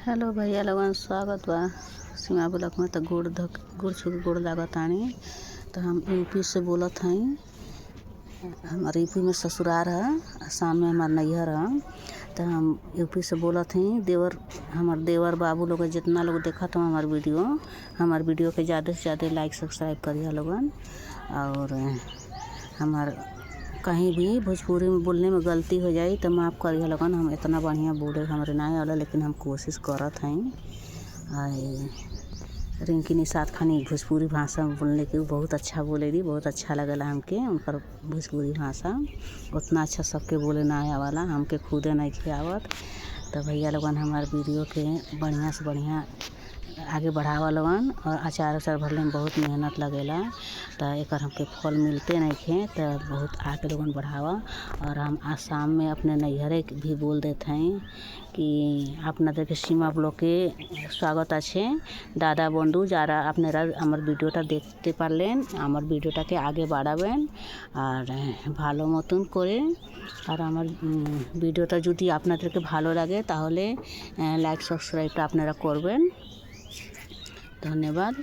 Hello भैया लोगन, स्वागत बा सीमा ब्लॉक में। तो गुड़ छू के गोड़ लागतानी। तो हम यूपी से बोलत हई। हमारे यूपी में ससुराल है, आसाम में हमार नैहर है। तो हम यूपी से बोलत हई। हमार देवर बाबू लोग जितना लोग देखत हो हमार वीडियो के ज़्यादा से ज़्यादा लाइक सब्सक्राइब करिए लोगन। और हमार कहीं भी भोजपुरी में बोलने में गलती हो जाई तो माफ़ करिए लोगन। हम इतना बढ़िया बोले हमारे ना आला, लेकिन हम कोशिश करत हई। रिंकी निषाद खानी भोजपुरी भाषा में बोलने के बहुत अच्छा बोलेली, बहुत अच्छा लगला हमके उनकर भोजपुरी भाषा। उतना अच्छा सबके बोले ना आवाला, हमके खुदे नहीं आवत। तो भैया लोगन हमारे वीडियो के बढ़िया से बढ़िया आगे बढ़ावा लोगन। और अचार भरले में बहुत मेहनत लगेला, तो एक हमके फल मिलते नहीं खे। तो बहुत आगे लोगन बढ़ावा। और हम आसाम में अपने नैहरे भी बोल देते हैं कि आपनादेर के सीमा ब्लॉक के स्वागत आछे दादा बंधु যারা আপনারা আমার ভিডিওটা দেখতে পারলেন, আমার ভিডিওটাকে আগে বাড়াবেন আর ভালো মতন করে। আর আমার ভিডিওটা যদি আপনাদেরকে ভালো লাগে তাহলে লাইক সাবস্ক্রাইবটা আপনারা করবেন। ধন্যবাদ।